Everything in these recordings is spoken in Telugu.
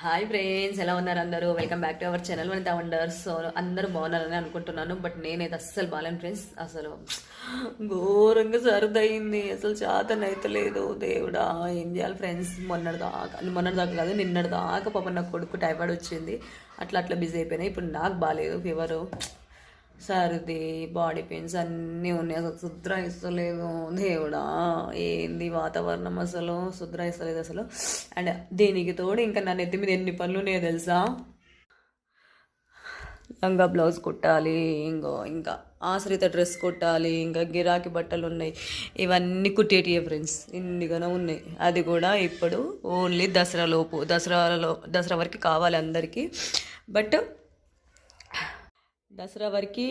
హాయ్ ఫ్రెండ్స్, ఎలా ఉన్నారు అందరూ? Welcome back to our channel Vanitha wonders. So అందరూ బాగున్నారని అనుకుంటున్నాను, బట్ నేనైతే అస్సలు బాగాలేను ఫ్రెండ్స్. అసలు ఘోరంగా సర్దయింది, అసలు చేతనైతే లేదు. దేవుడా, ఏం చేయాలి ఫ్రెండ్స్? మొన్నటి దాకా కాదు, నిన్నటి దాకా పాపం నా కొడుకు టైఫాయిడ్ వచ్చింది. అట్లా అట్లా బిజీ అయిపోయినాయి. ఇప్పుడు నాకు బాగాలేదు, ఫీవరు, సర్ది, బాడీ పెయిన్స్ అన్నీ ఉన్నాయి. అసలు శుద్ర ఇస్తలేదు. దేవుడా, ఏంది వాతావరణం, అసలు శుద్ర ఇస్తలేదు అసలు. అండ్ దీనికి తోడు ఇంకా నా నెత్తి మీద ఎన్ని పనులు ఉన్నాయో తెలుసా? లంగా బ్లౌజ్ కుట్టాలి, ఇంకా ఆశ్రిత డ్రెస్ కుట్టాలి, ఇంకా గిరాకీ బట్టలు ఉన్నాయి. ఇవన్నీ కుట్టేటియే ఫ్రెండ్స్, ఇన్నిగానే ఉన్నాయి. అది కూడా ఇప్పుడు ఓన్లీ దసరా వరకు కావాలి అందరికీ. బట్ దసరా వరకు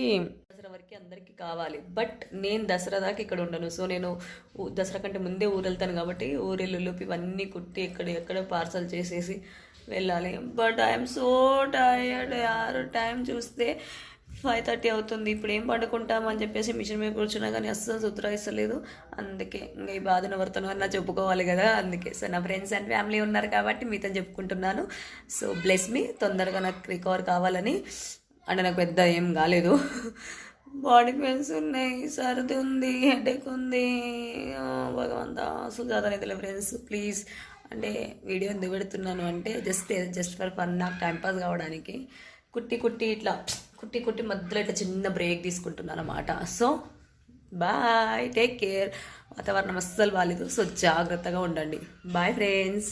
అందరికీ కావాలి. బట్ నేను దసరా దాకా ఇక్కడ ఉండను. సో నేను దసరా కంటే ముందే ఊరు వెళ్తాను కాబట్టి ఊరెళ్ళులోపు ఇవన్నీ కుట్టి ఎక్కడ పార్సల్ చేసేసి వెళ్ళాలి. బట్ ఐఎమ్ సో టైర్డ్ యార్. టైం చూస్తే 5:30 అవుతుంది. ఇప్పుడు ఏం పండుకుంటామని చెప్పేసి మిషన్ మీద కూర్చున్నా కానీ అస్సలు సుతరాయిస్తలేదు. అందుకే ఇంకా ఈ బాధను వర్తనం అన్నా చెప్పుకోవాలి కదా. అందుకే సో నా ఫ్రెండ్స్ అండ్ ఫ్యామిలీ ఉన్నారు కాబట్టి మీతో చెప్పుకుంటున్నాను. సో బ్లెస్ మీ, తొందరగా నాకు రికవర్ కావాలని. అంటే నాకు పెద్ద ఏం కాలేదు, బాడీ పెయిన్స్ ఉన్నాయి, సర్ది ఉంది, హెడేక్ ఉంది. భగవంతా, అసలు చదవలేదు ఫ్రెండ్స్. ప్లీజ్, అంటే వీడియో ఎందుకు పెడుతున్నాను అంటే జస్ట్ ఫర్ ఫన్, నాకు టైంపాస్ కావడానికి కుట్టి మధ్యలో ఇట్లా చిన్న బ్రేక్ తీసుకుంటున్నాను అన్నమాట. So bye, take care. వాతావరణం అస్సలు బాగాలేదు, సో జాగ్రత్తగా ఉండండి. Bye friends.